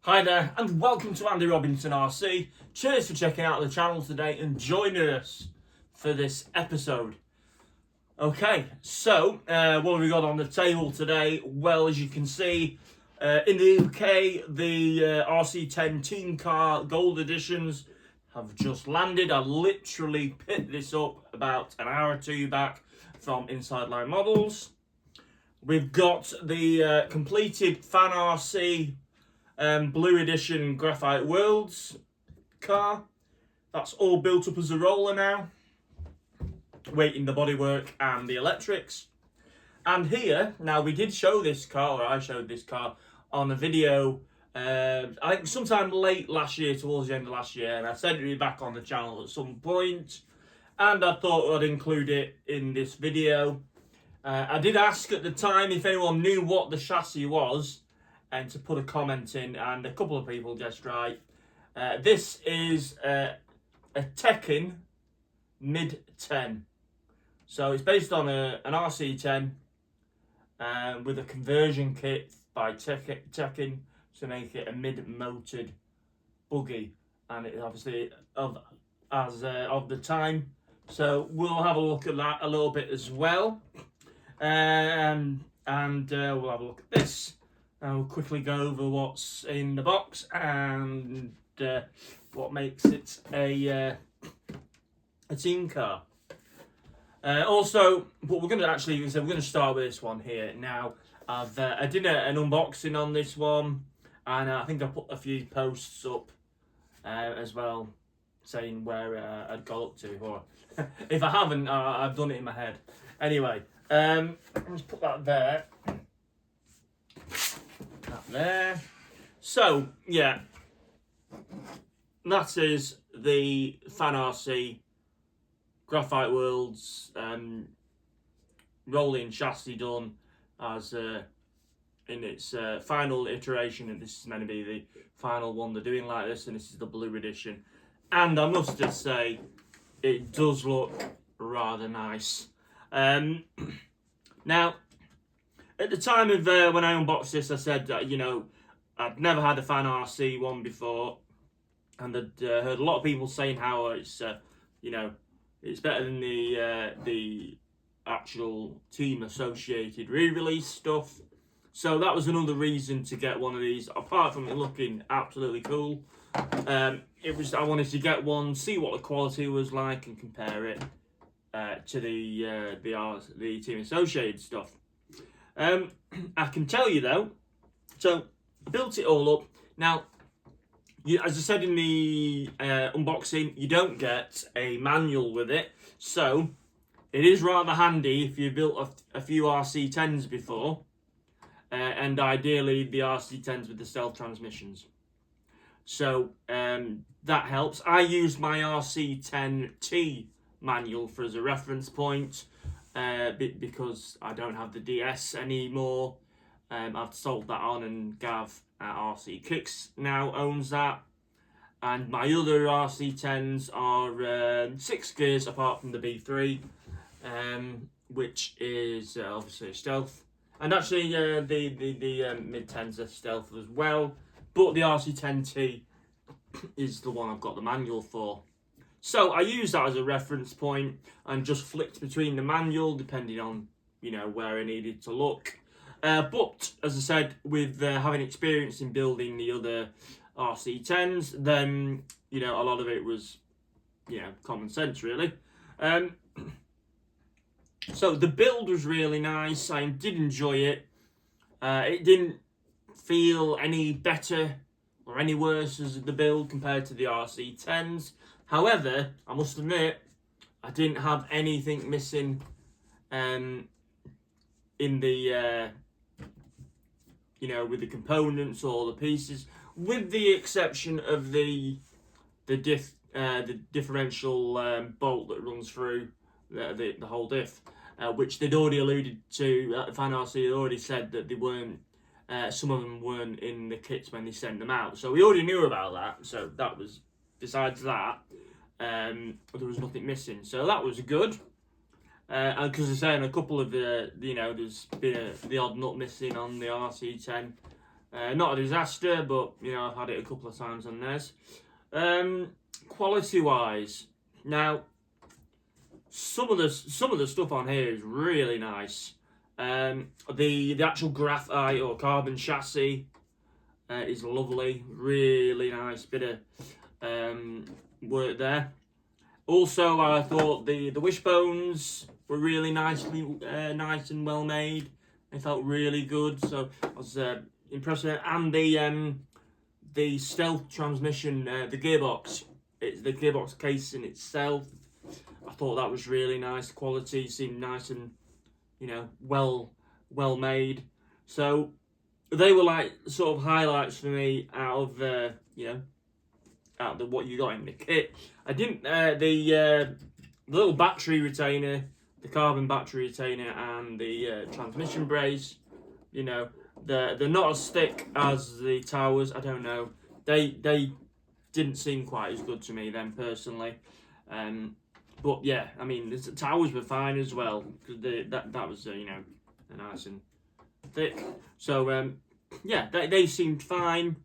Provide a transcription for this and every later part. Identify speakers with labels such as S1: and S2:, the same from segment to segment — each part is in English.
S1: Hi there, and welcome to Andy Robinson RC. Cheers for checking out the channel today and joining us for this episode. Okay, so what have we got on the table today? Well, as you can see, in the UK, the RC10 Team Car Gold Editions have just landed. I literally picked this up about an hour or two back from Inside Line Models. We've got the completed Fan RC Blue Edition Graphite Worlds car. That's all built up as a roller now, waiting the bodywork and the electrics. And here, now we did show this car, or I showed this car on a video, I think sometime late last year, towards the end of last year, and I sent it back on the channel at some point, and I thought I'd include it in this video. I did ask at the time if anyone knew what the chassis was, and to put a comment in, and a couple of people guessed right. This is a Tekin Mid 10. So it's based on an RC10 with a conversion kit by Tekin to make it a mid-motored buggy, and it obviously of the time. So we'll have a look at that a little bit as well, and we'll have a look at this. I'll quickly go over what's in the box and what makes it a team car. Also, what we're going to start with this one here. Now, I did an unboxing on this one, and I think I put a few posts up as well, saying where I'd got up to. Or if I haven't, I've done it in my head. Anyway, let's put that there. There. So, yeah, that is the Fan RC Graphite Worlds rolling chassis done as in its final iteration, and this is meant to be the final one they're doing like this, and this is the blue edition. And I must just say, it does look rather nice. Now, at the time of when I unboxed this, I said that, I'd never had a Fan RC one before, and I'd heard a lot of people saying how it's, it's better than the actual team associated re-release stuff. So that was another reason to get one of these. Apart from it looking absolutely cool, I wanted to get one, see what the quality was like, and compare it to the team associated stuff. I can tell you though, so built it all up. Now, as I said in the unboxing, you don't get a manual with it, so it is rather handy if you've built a few RC10s before, and ideally the RC10s with the stealth transmissions. So that helps. I used my RC10T manual as a reference point. Because I don't have the DS anymore. I've sold that on, and Gav at RC Kicks now owns that. And my other RC10s are 6 gears apart from the B3, which is obviously a stealth. And actually the Mid-10s are stealth as well. But the RC10T is the one I've got the manual for. So I used that as a reference point and just flicked between the manual depending on, where I needed to look. But as I said, with having experience in building the other RC10s, then, a lot of it was, common sense really. So the build was really nice. I did enjoy it. It didn't feel any better or any worse as the build compared to the RC10s. However, I must admit, I didn't have anything missing in the, with the components or the pieces, with the exception of the differential bolt that runs through the whole diff, which they'd already alluded to. Fan RC had already said that they weren't, some of them weren't in the kits when they sent them out. So we already knew about that, so that was... Besides that, there was nothing missing, so that was good. And because I say, in a couple of the, there's been the odd nut missing on the RC10, Not a disaster, but you know, I've had it a couple of times on theirs. Quality wise, now some of the stuff on here is really nice. The actual graphite or carbon chassis is lovely, really nice bit of work there. Also, I thought the wishbones were really nice and well made. They felt really good, so I was impressed with it. And the stealth transmission, the gearbox, the gearbox case in itself, I thought that was really nice. Quality seemed nice and, you know, well made. So they were like sort of highlights for me out of you know, out of what you got in the kit. I didn't the little battery retainer, the carbon battery retainer, and the transmission brace. You know, they're not as thick as the towers. I don't know. They didn't seem quite as good to me then personally. But yeah, I mean the towers were fine as well because that was you know, nice and thick. So yeah, they seemed fine.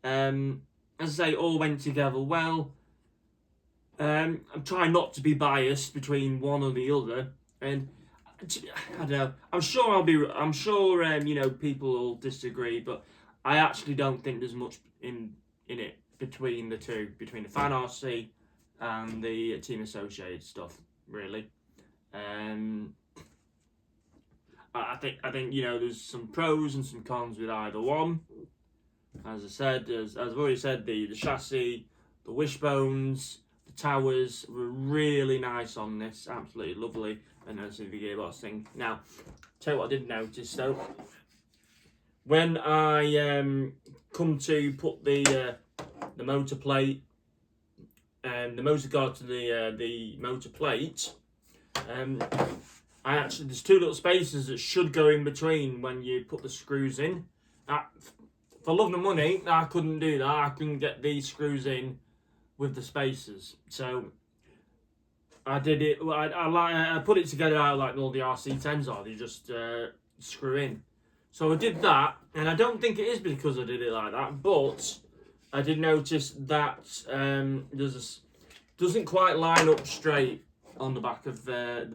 S1: As I say, all went together well. I'm trying not to be biased between one or the other, and I don't know. I'm sure you know, people will disagree, but I actually don't think there's much in it between the two, between the Fan RC and the team associated stuff, really. I think you know, there's some pros and some cons with either one. As I said, as I've already said, the chassis, the wishbones, the towers were really nice on this, absolutely lovely, and obviously the gearbox thing. Now, tell you what I did notice though, when I come to put the motor plate and the motor guard to the motor plate, I actually, there's two little spaces that should go in between when you put the screws in. For love nor money, I couldn't do that. I couldn't get these screws in with the spacers. So I did it. I put it together out like all the RC10s are. You just screw in. So I did that, and I don't think it is because I did it like that, but I did notice that doesn't quite line up straight on the back of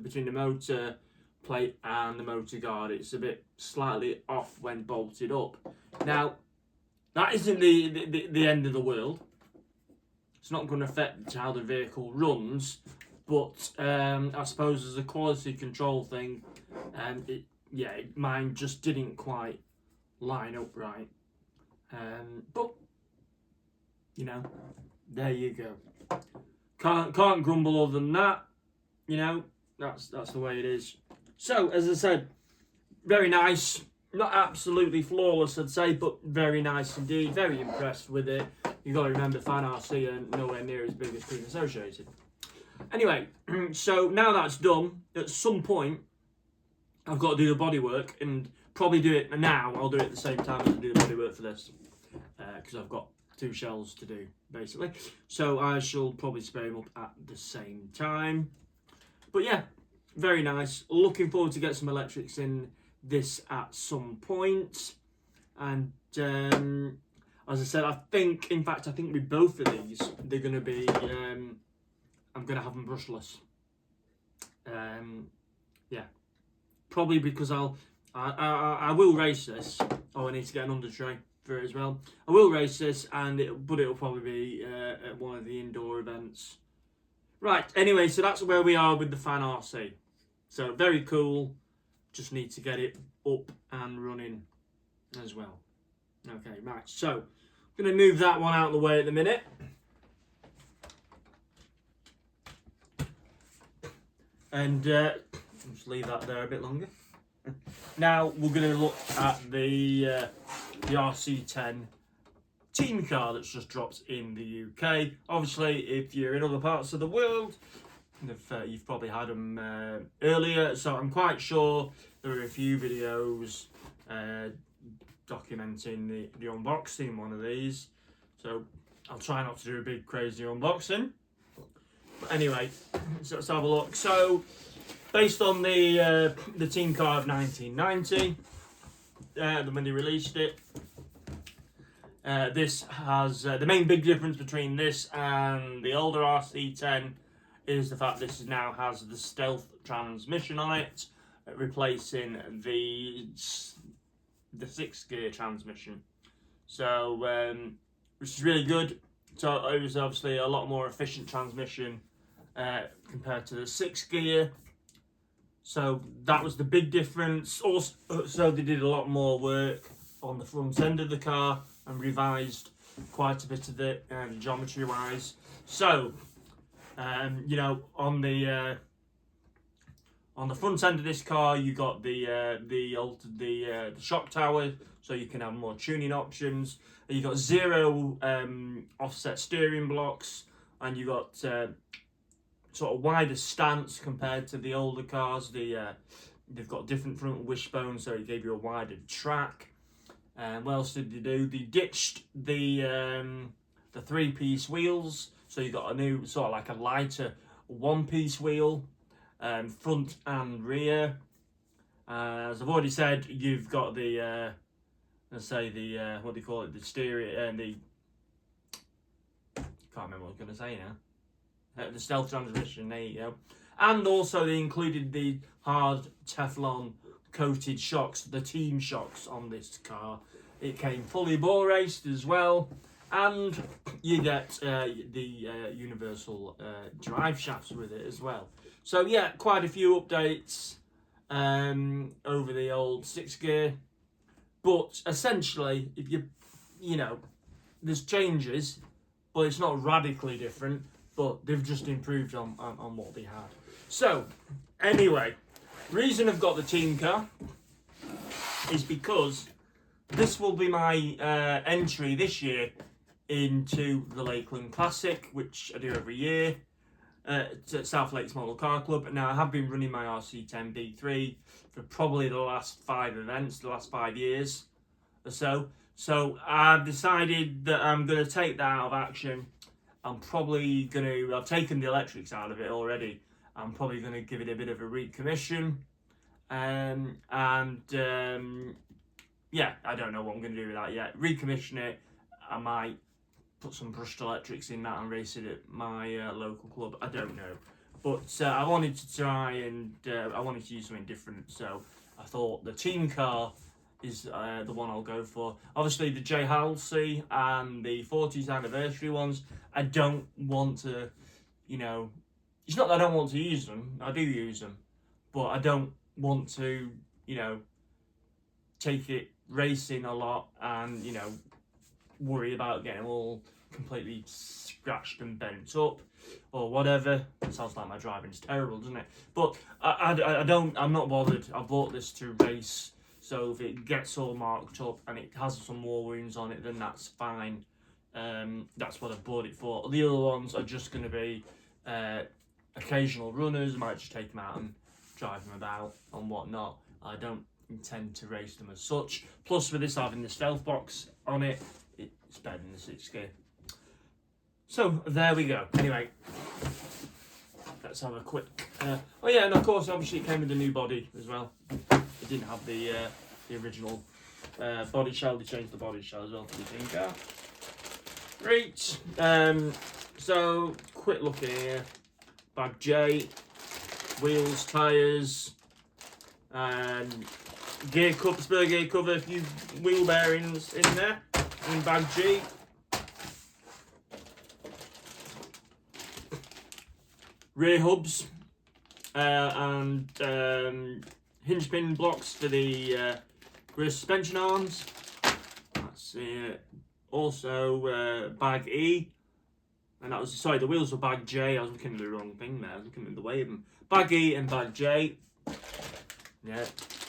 S1: between the motor plate and the motor guard. It's a bit slightly off when bolted up. Now, that isn't the end of the world. It's not going to affect how the vehicle runs, but I suppose as a quality control thing, mine just didn't quite line up right. But you know, there you go. Can't grumble other than that. You know, that's the way it is. So as I said, very nice. Not absolutely flawless, I'd say, but very nice indeed. Very impressed with it. You've got to remember, Fan RC are nowhere near as big as Team Associated. Anyway, so now that's done, at some point, I've got to do the bodywork, and probably do it now. I'll do it at the same time as I do the bodywork for this, because I've got two shells to do, basically. So I shall probably spare them up at the same time. But yeah, very nice. Looking forward to get some electrics in this at some point. And as I said, I think with both of these, they're going to be, I'm going to have them brushless. Yeah, probably because I will race this. Oh, I need to get an under tray for it as well. I will race this, but it'll probably be at one of the indoor events. Right, anyway, so that's where we are with the Fan RC. So very cool. Just need to get it up and running as well. Okay, right. So I'm going to move that one out of the way at the minute. And just leave that there a bit longer. Now we're going to look at the RC10 team car that's just dropped in the UK. Obviously, if you're in other parts of the world, you've probably had them earlier, so I'm quite sure there are a few videos documenting the unboxing one of these, so I'll try not to do a big crazy unboxing. But anyway, so let's have a look. So based on the team car of 1990, when they released it, This has the main big difference between this and the older RC10 is the fact this now has the stealth transmission on it, replacing the 6-gear transmission. So, which is really good. So it was obviously a lot more efficient transmission compared to the 6-gear. So that was the big difference. Also, so they did a lot more work on the front end of the car and revised quite a bit of it geometry-wise. So, you know, on the front end of this car, you got the shock tower, so you can have more tuning options. You got 0 offset steering blocks, and you got sort of wider stance compared to the older cars. They've got different front wishbones, so it gave you a wider track. What else did they do? They ditched the 3-piece wheels, so you got a new sort of like a lighter 1-piece wheel, front and rear. As I've already said, you've got the let's say the what do you call it? The steering and the can't remember what I was going to say now. The stealth transmission. There you go. And also they included the hard Teflon coated shocks, the team shocks on this car. It came fully ball raced as well, and you get the universal drive shafts with it as well. So yeah, quite a few updates over the old 6-gear, but essentially, if you know, there's changes, but it's not radically different. But they've just improved on what they had. So anyway, reason I've got the team car is because this will be my entry this year into the Lakeland Classic, which I do every year at South Lakes Model Car Club. Now, I have been running my RC10 B3 for probably the last 5 events, the last 5 years or so. So I've decided that I'm going to take that out of action. I'm probably going to, I've taken the electrics out of it already. I'm probably going to give it a bit of a recommission. Yeah, I don't know what I'm going to do with that yet. Recommission it. I might put some brushed electrics in that and race it at my local club. I don't know. But I wanted to try and I wanted to use something different. So I thought the team car is the one I'll go for. Obviously the J Halsey and the 40th anniversary ones, I don't want to, you know, it's not that I don't want to use them, I do use them, but I don't want to, you know, take it racing a lot and, you know, worry about getting all completely scratched and bent up or whatever. It sounds like my driving's terrible, doesn't it? But I'm not bothered. I bought this to race. So if it gets all marked up and it has some war wounds on it, then that's fine. That's what I bought it for. The other ones are just going to be occasional runners. I might just take them out and drive them about and whatnot. I don't intend to race them as such. Plus, with this having the stealth box on it, it's better than the 6-gear. So there we go. Anyway, let's have a quick. Oh yeah, and of course, obviously, it came with a new body as well. It didn't have the original body shell. They changed the body shell as well for the team car. Great. So quick look here. Bag J, wheels, tyres, gear cover, spur gear cover, a few wheel bearings in there in bag G. Rear hubs and hinge pin blocks for the rear suspension arms. That's also bag E, and that was, sorry, the wheels were bag J. I was looking at the wrong thing there. I was looking at the way of them. Bag E and bag J. Yeah,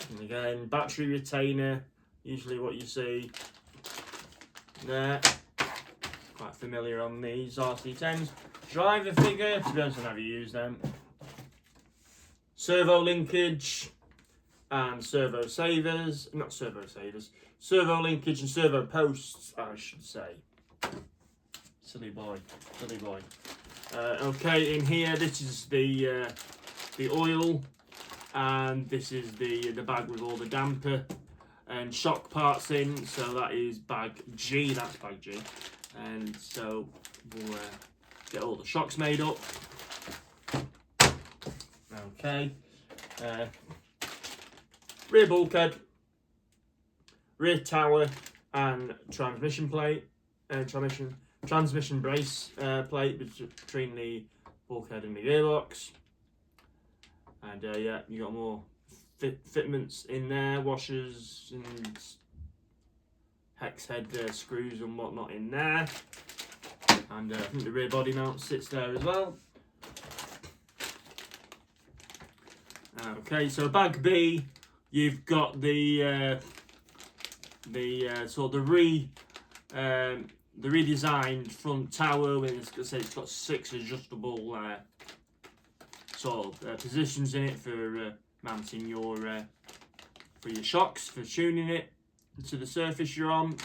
S1: and again, battery retainer, usually what you see there. Quite familiar on these RC10s. Driver figure, to be honest, I've never used them. Servo linkage and servo savers, not servo savers, servo linkage and servo posts, I should say. Silly boy, silly boy. Okay, in here, this is the oil, and this is the bag with all the damper and shock parts in. So that is bag G. That's bag G. And so we'll get all the shocks made up. Okay. Rear bulkhead, rear tower, and transmission plate, transmission brace plate between the bulkhead and the gearbox. And yeah, you got more fitments in there, washers and hex head screws and whatnot in there. And I think the rear body mount sits there as well. Okay, so bag B, you've got the redesigned front tower with, it's got 6 adjustable positions in it for mounting your shocks, for tuning it to the surface you're on.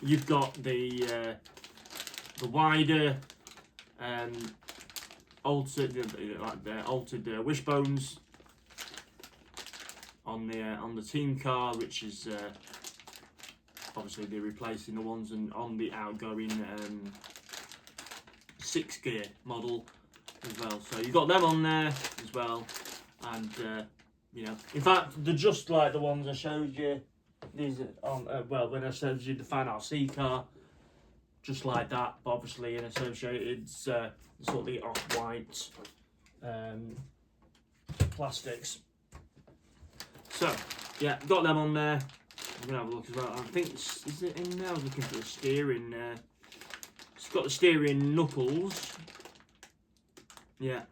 S1: You've got the wider altered wishbones on the team car, which is obviously they're replacing the ones on the outgoing 6-gear model as well. So you've got them on there as well, and you know, in fact, they're just like the ones I showed you. These are on when I showed you the Fan RC car, just like that, but obviously in associated sort of the off-white plastics. So yeah, got them on there. I'm gonna have a look as well. I think is it in there? I was looking for the steering. It's got the steering knuckles. Yeah.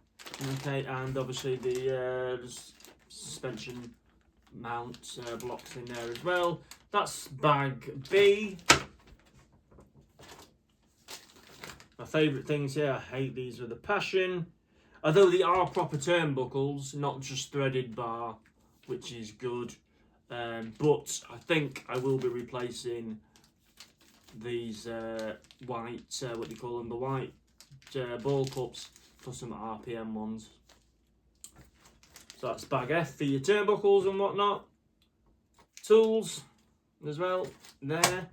S1: Okay, and obviously the suspension mount blocks in there as well. That's bag B. My favourite things here, I hate these with a passion. Although they are proper turnbuckles, not just threaded bar, which is good. But I think I will be replacing these white, what do you call them, the white ball cups for some RPM ones. So that's bag F for your turnbuckles and whatnot. Tools as well, there.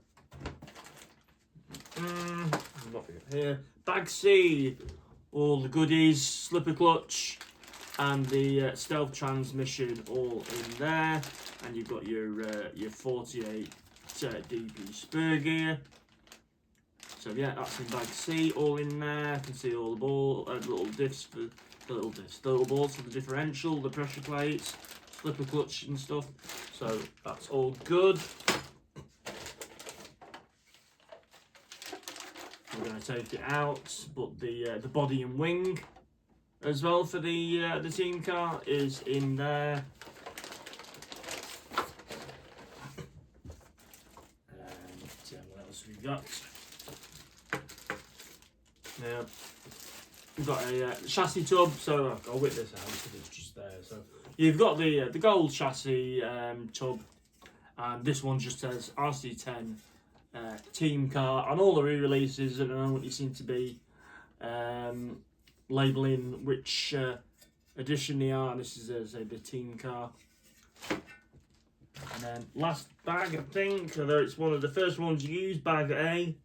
S1: What we got here? Bag C, all the goodies, slipper clutch, and the stealth transmission all in there. And you've got your 48 dp spur gear. So yeah, that's in bag C, all in there. You can see all the little diffs for the little balls for the differential, the pressure plates, slipper clutch and stuff. So that's all good. We're going to take it out, but the body and wing as well for the team car is in there. What else we got? Now we've got a chassis tub, so I'll whip this out because it's just there. So you've got the gold chassis tub, and this one just says RC10 team car. On all the re-releases at the moment, you seem to be labelling which edition they are. This is the team car. And then last bag, I think, although it's one of the first ones you use, bag A.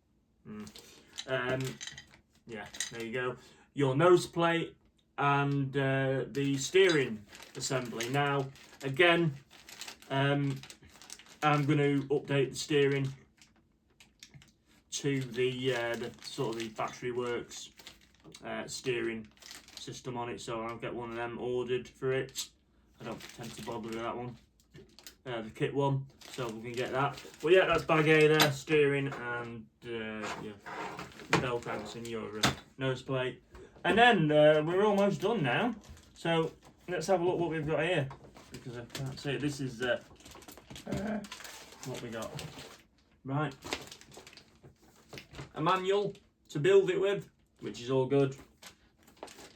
S1: Yeah, there you go. Your nose plate and the steering assembly. Now, again, I'm going to update the steering to the sort of the factory works steering system on it, so I'll get one of them ordered for it. I don't tend to bother with that one, the kit one, so we can get that. But yeah, that's bag A there, steering and yeah, belt clamps in your nose plate. And then we're almost done now, so let's have a look what we've got here, because I can't see it. This is what we got. Right, a manual to build it with, which is all good,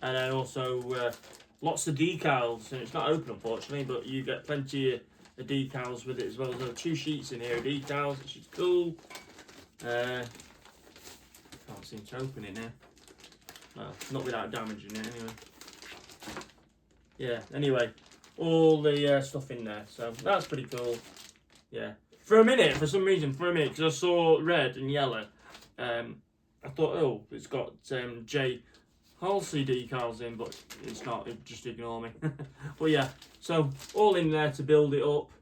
S1: and then also lots of decals. And it's not open, unfortunately, but you get plenty of decals with it as well. There are 2 sheets in here of decals, which is cool. Can't seem to open it now. Well, not without damaging it anyway. Yeah, anyway, all the stuff in there, so that's pretty cool. Yeah. For a minute, for some reason, because I saw red and yellow, I thought, oh, it's got J Halsey decals in, but it's not. Just ignore me. But yeah, so all in there to build it up.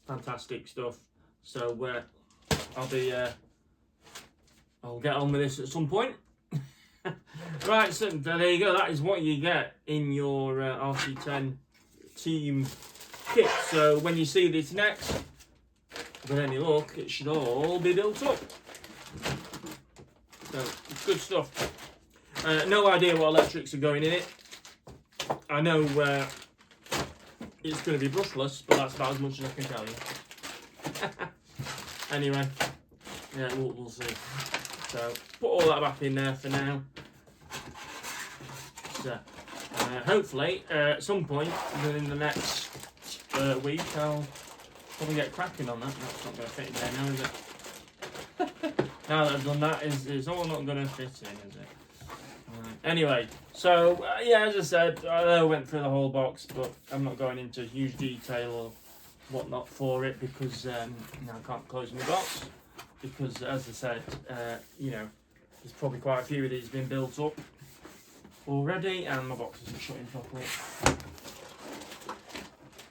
S1: Fantastic stuff. So I'll get on with this at some point. Right, so there you go. That is what you get in your RC10 team kit. So when you see this next, with any luck, it should all be built up. So it's good stuff. No idea what electrics are going in it. I know it's going to be brushless, but that's about as much as I can tell you. Anyway, yeah, we'll see. So put all that back in there for now. So hopefully at some point within the next week I'll probably get cracking on that. That's not going to fit in there now, is it? Now that I've done that, it's all not going to fit in, is it? Anyway, so yeah, as I said, I went through the whole box, but I'm not going into huge detail or whatnot for it because I can't close my box. Because as I said, you know, there's probably quite a few of these been built up already, and my box isn't shutting properly.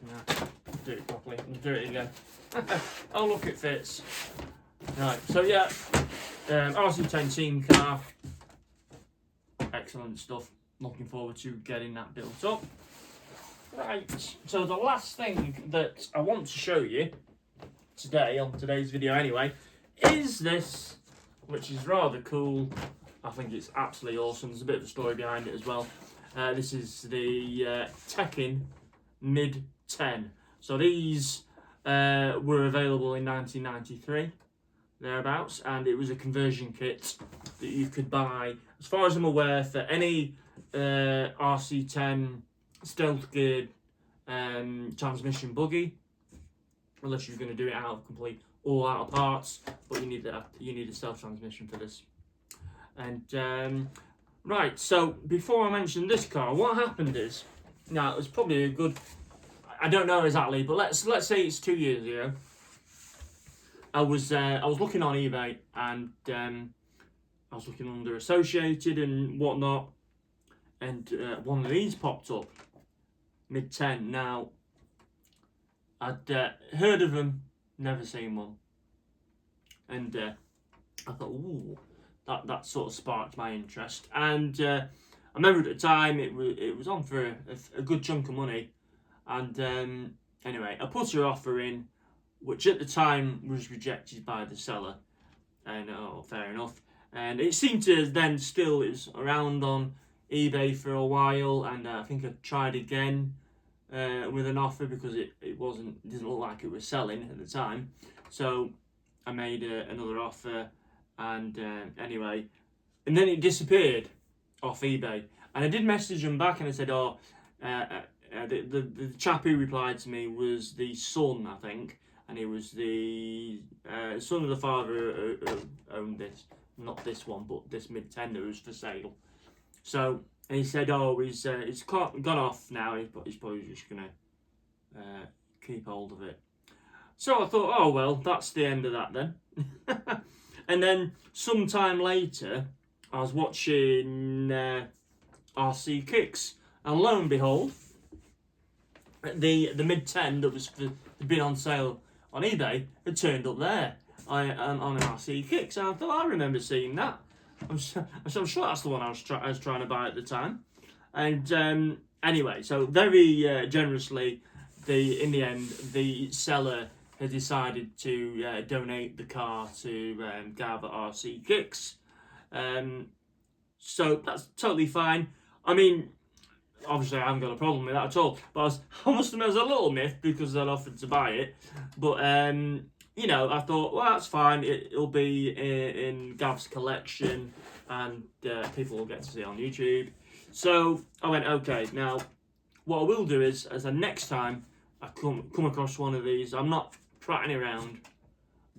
S1: No, do it properly. I'll do it again. Oh look, it fits. Right, so yeah, RC10 team car. Excellent stuff. Looking forward to getting that built up. Right, so the last thing that I want to show you today, on today's video anyway, is this, which is rather cool. I think it's absolutely awesome. There's a bit of a story behind it as well. This is the Tekin Mid 10. So these were available in 1993, thereabouts, and it was a conversion kit that you could buy, as far as I'm aware, for any RC10 stealth geared transmission buggy, unless you're going to do it out of complete all out of parts, but you need a stealth transmission for this. And right, so before I mention this car, what happened is, now it was probably a good, I don't know exactly, but let's say it's 2 years ago. I was looking on eBay, and I was looking under Associated and whatnot, and one of these popped up, Mid10. Now, I'd heard of them, never seen one, and I thought, ooh, that sort of sparked my interest. And I remember at the time it was on for a good chunk of money, and anyway, I put her offer in, which at the time was rejected by the seller, and fair enough. And it seemed to then still, it was around on eBay for a while, and I think I tried again with an offer because it didn't look like it was selling at the time. So I made another offer, and anyway, and then it disappeared off eBay. And I did message them back, and I said, the chap who replied to me was the son, I think, and he was the son of the father who owned this. Not this one, but this Mid10 that was for sale. So, and he said, oh, he's gone off now, but he's probably just going to keep hold of it. So I thought, oh, well, that's the end of that then. And then sometime later, I was watching RC Kicks, and lo and behold, the Mid10 that was had been on sale on eBay had turned up there on an RC Kicks, and I thought, I remember seeing that. I'm sure that's the one I was trying to buy at the time. And anyway, so very generously, in the end, the seller had decided to donate the car to Gather RC Kicks. So that's totally fine. I mean, obviously I haven't got a problem with that at all, but I must admit, I was a little miffed because they'd offered to buy it. But you know, I thought, well, that's fine. It'll be in Gav's collection, and people will get to see it on YouTube. So I went, okay, now what I will do is, as the next time I come across one of these, I'm not prattling around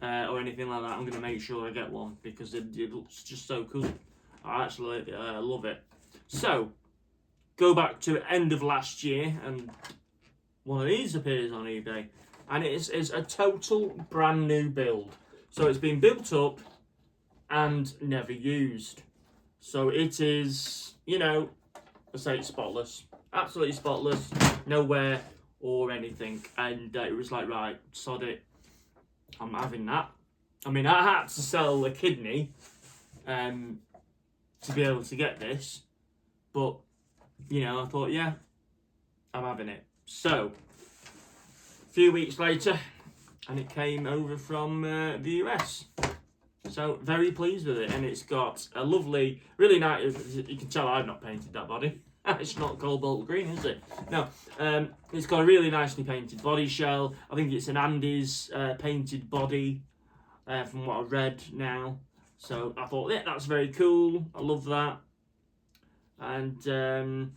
S1: or anything like that. I'm going to make sure I get one because it looks just so cool. I actually love it. So go back to end of last year, and one of these appears on eBay. and it's a total brand new build. So it's been built up and never used. So it is, you know, I say it's spotless, absolutely spotless, no wear or anything. And it was like, right, sod it, I'm having that. I mean, I had to sell a kidney to be able to get this, but you know, I thought, yeah, I'm having it. So a few weeks later, and it came over from the US. So very pleased with it, and it's got a lovely, really nice. You can tell I've not painted that body. It's not cobalt green, is it? No. It's got a really nicely painted body shell. I think it's an Andes painted body, from what I've read now. So I thought, yeah, that's very cool. I love that. And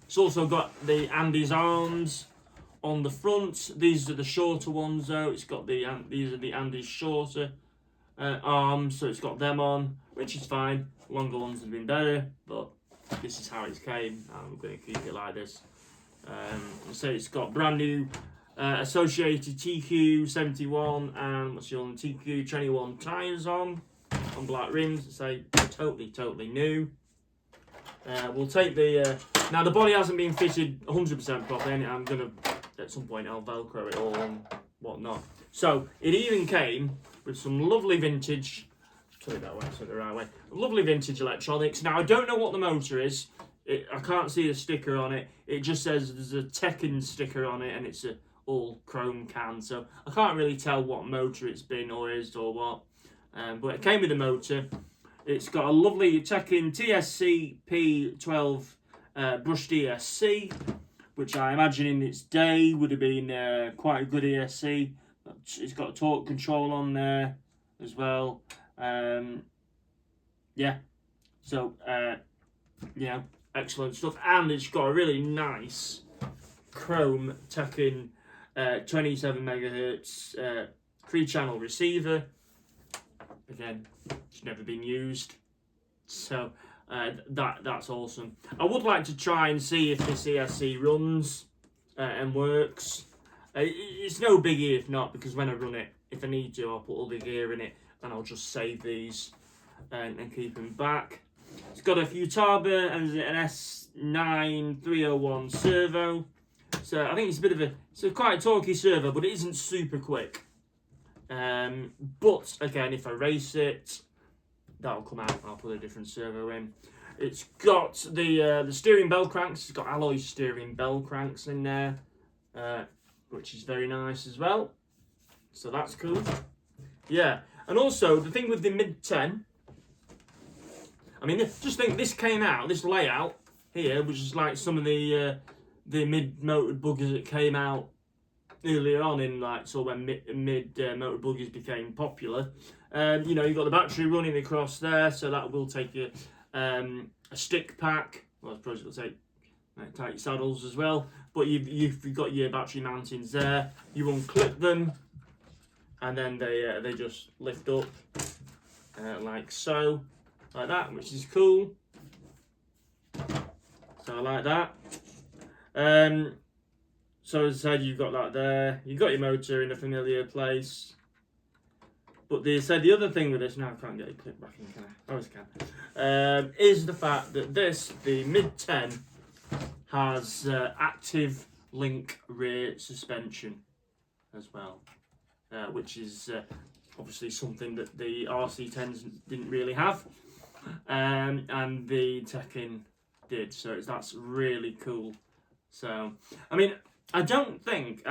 S1: it's also got the Andes arms on the front. These are the shorter ones, though. It's got these are the Andes shorter arms, so it's got them on, which is fine. Longer ones have been better, but this is how it came. I'm going to keep it like this. So it's got brand new associated TQ71 and what's your TQ21 tyres on black rims. Say totally new. We'll take the now the body hasn't been fitted 100% properly, and I'm gonna at some point I'll velcro it all and whatnot. So it even came with some lovely vintage. Turn it that way, so the right way. Lovely vintage electronics. Now I don't know what the motor is. I can't see a sticker on it. It just says there's a Tekin sticker on it, and it's a all chrome can. So I can't really tell what motor it's been or is or what. But it came with a motor. It's got a lovely Tekin TSC P12 brushed ESC, which I imagine in its day would have been quite a good ESC. It's got a torque control on there as well. Yeah, so yeah, excellent stuff. And it's got a really nice chrome Tekin 27 megahertz 3-channel receiver. Again, it's never been used, so that's awesome. I would like to try and see if this ESC runs and works. It's no biggie if not, because when I run it, if I need to, I'll put all the gear in it and I'll just save these and keep them back. It's got a Futaba and an S9 301 servo. So I think it's a quite a torquey servo, but it isn't super quick. But again, if I race it, that'll come out. I'll put a different servo in. It's got the steering bell cranks. It's got alloy steering bell cranks in there, which is very nice as well. So that's cool. Yeah, and also the thing with the Mid10. I mean, just think this came out. This layout here, which is like some of the mid-motored buggers that came out earlier on in when mid motor buggies became popular. You know, you've got the battery running across there, so that will take a stick pack. Well, I suppose it'll take tight saddles as well. But you've got your battery mountings there. You unclip them, and then they just lift up like so, like that, which is cool. So I like that. So as I said, you've got that there. You've got your motor in a familiar place. But they said the other thing with this, now I can't get it clipped back in, can I? I always can. Is the fact that the Mid10, has active link rear suspension as well. Which is obviously something that the RC10s didn't really have. And the Tekin did. So that's really cool. So, I mean, I don't think,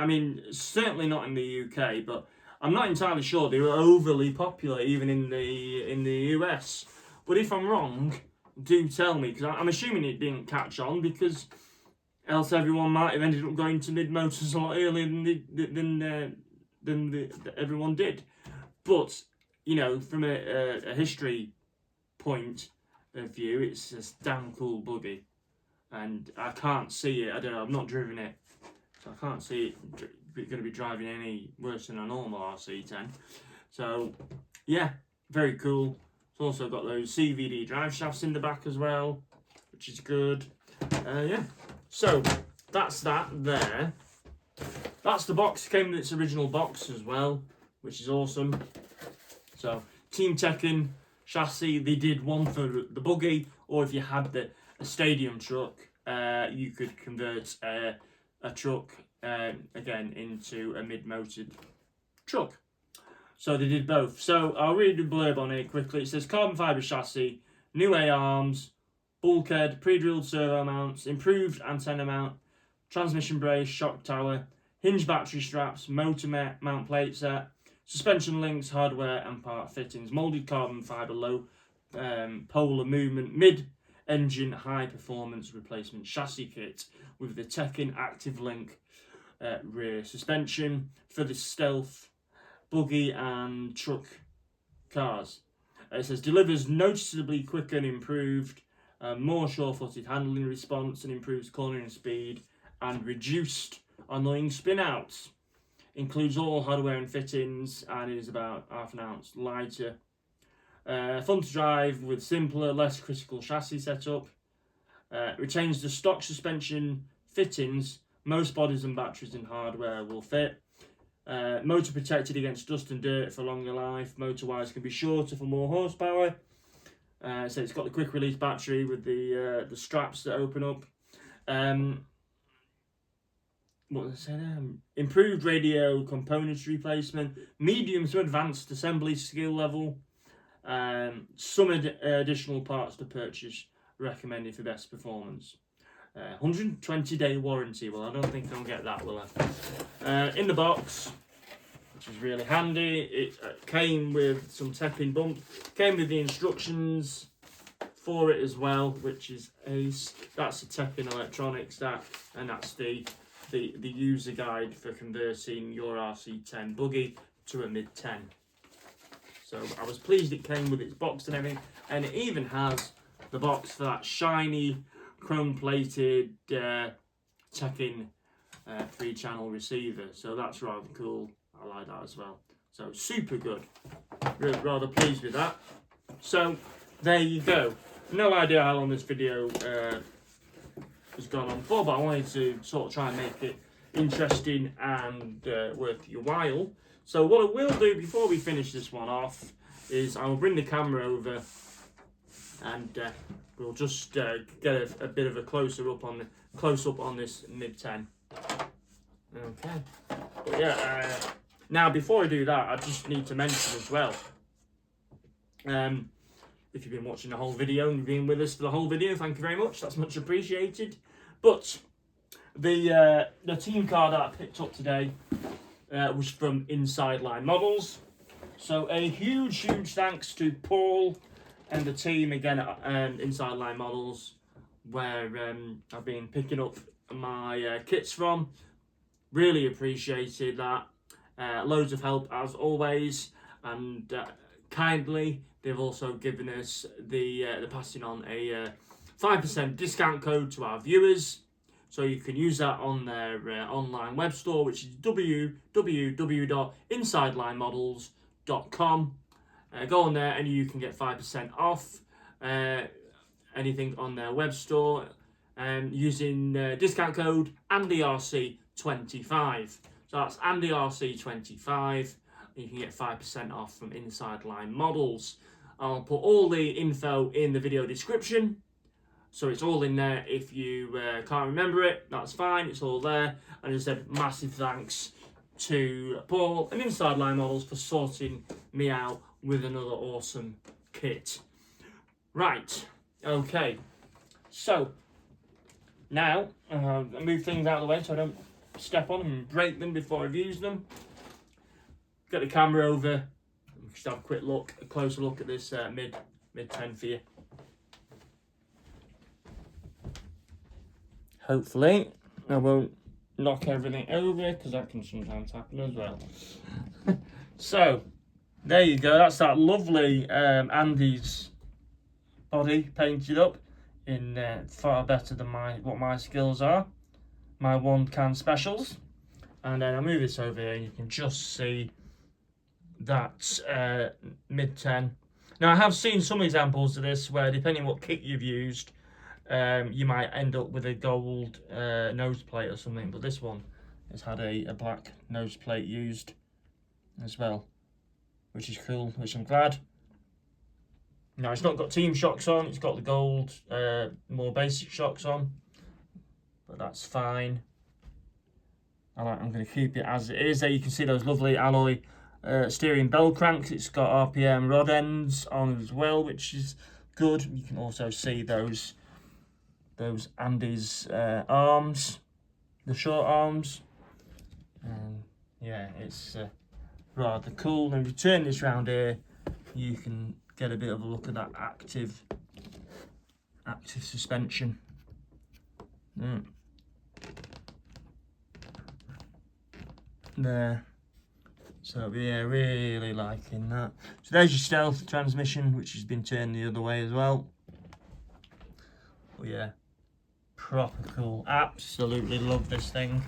S1: certainly not in the UK, but I'm not entirely sure they were overly popular even in the US. But if I'm wrong, do tell me, because I'm assuming it didn't catch on, because else everyone might have ended up going to mid motors a lot earlier than everyone did. But you know, from a history point of view, it's a damn cool buggy, and I can't see it. I don't know. I've not driven it. So I can't see it going to be driving any worse than a normal RC10. So, yeah, very cool. It's also got those CVD drive shafts in the back as well, which is good. Yeah, so that's that there. that's the box. It came with its original box as well, which is awesome. So Team Tekin chassis, they did one for the buggy, or if you had a stadium truck, you could convert a truck again into a mid-motored truck. So they did both. So I'll read the blurb on it quickly. It says carbon fibre chassis, new A-arms, bulkhead, pre-drilled servo mounts, improved antenna mount, transmission brace, shock tower, hinge battery straps, motor mount plate set, suspension links, hardware and part fittings, moulded carbon fibre low polar movement, mid-engine high performance replacement chassis kit with the Tekin Active Link rear suspension for the stealth buggy and truck cars. It says delivers noticeably quicker and improved, more sure-footed handling response and improves cornering speed and reduced annoying spin-outs. Includes all hardware and fittings and is about half an ounce lighter. Fun to drive with simpler, less critical chassis setup. Retains the stock suspension fittings. Most bodies and batteries and hardware will fit. Motor protected against dust and dirt for longer life. Motor wires can be shorter for more horsepower. So it's got the quick release battery with the straps that open up. What did I say there? Improved radio components replacement, medium to advanced assembly skill level, some additional parts to purchase recommended for best performance. 120-day warranty. Well, I don't think I'll get that, will I? In the box, which is really handy, it came with some Tekin bump, came with the instructions for it as well, which is ace. That's the Tekin electronics, that, and that's the user guide for converting your RC10 buggy to a Mid10. So I was pleased it came with its box and everything, and it even has the box for that shiny chrome-plated Tekin 3-channel receiver. So that's rather cool. I like that as well. So super good. Rather pleased with that. So there you go. No idea how long this video has gone on for, but I wanted to sort of try and make it interesting and worth your while. So what I will do before we finish this one off is I will bring the camera over and we'll just get a bit of a close up on this Mid10. Okay, but yeah. Now before I do that, I just need to mention as well. If you've been watching the whole video and you've been with us for the whole video, thank you very much. That's much appreciated. But the team car that I picked up today was from Inside Line Models. So a huge thanks to Paul and the team again at Inside Line Models, where I've been picking up my kits from. Really appreciated that. Loads of help as always, and kindly they've also given us they're passing on a 5% discount code to our viewers, so you can use that on their online web store, which is www.insidelinemodels.com. Go on there and you can get 5% off anything on their web store using discount code AndyRC25. So that's AndyRC25. You can get 5% off from Inside Line Models. I'll put all the info in the video description, so it's all in there. If you can't remember it, that's fine, it's all there. And as I said, massive thanks to Paul and Inside Line Models for sorting me out with another awesome kit. Right, okay, so now I move things out of the way so I don't step on them and break them before I've used them. Get the camera over, just have a closer look at this Mid10 for you. Hopefully I won't knock everything over, because that can sometimes happen as well. So there you go, that's that lovely Andy's body painted up in far better than what my skills are, my one can specials. And then I'll move this over here and you can just see that Mid10. Now I have seen some examples of this where, depending what kit you've used, you might end up with a gold nose plate or something, but this one It's had a black nose plate used as well, which is cool, which I'm glad. Now, it's not got team shocks on, it's got the gold, more basic shocks on, but that's fine. I'm going to keep it as it is. There you can see those lovely alloy steering bell cranks. It's got RPM rod ends on as well, which is good. You can also see those Andy's arms, the short arms. Yeah, it's rather cool. And if you turn this round here, you can get a bit of a look at that active suspension. There. So yeah, really liking that. So there's your stealth transmission, which has been turned the other way as well. But yeah, proper cool. Absolutely love this thing.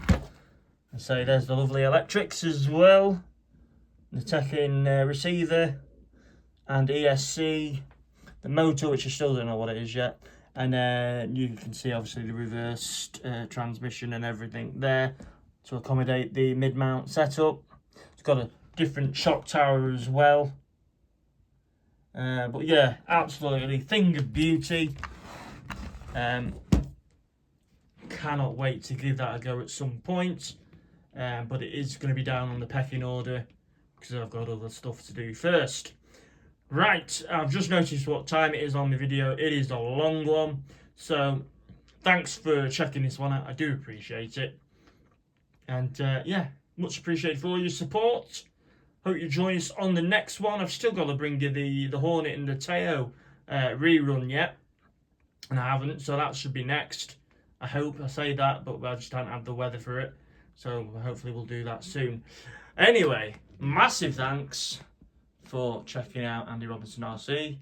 S1: And so there's the lovely electrics as well. The Tekin receiver and ESC. The motor, which I still don't know what it is yet. And you can see obviously the reversed transmission and everything there to accommodate the mid-mount setup. It's got a different shock tower as well. But yeah, absolutely thing of beauty. Cannot wait to give that a go at some point. But it is going to be down on the pecking order because I've got other stuff to do first. Right, I've just noticed what time it is on the video. It is a long one. So thanks for checking this one out. I do appreciate it. And yeah, much appreciated for all your support. Hope you join us on the next one. I've still got to bring you the Hornet and the Teo rerun yet. And I haven't, so that should be next. I hope. I say that, but I just don't have the weather for it. So hopefully we'll do that soon. Anyway, massive thanks for checking out Andy Robinson RC.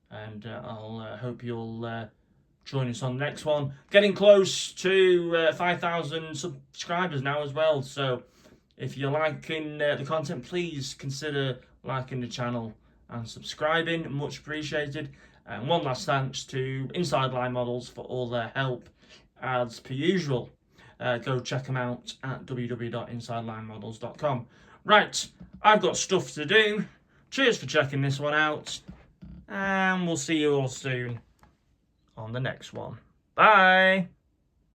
S1: And I'll hope you'll join us on the next one. Getting close to 5,000 subscribers now as well. So if you're liking the content, please consider liking the channel and subscribing. Much appreciated. And one last thanks to Inside Line Models for all their help as per usual. Go check them out at www.insidelinemodels.com. Right, I've got stuff to do. Cheers for checking this one out. And we'll see you all soon on the next one. Bye.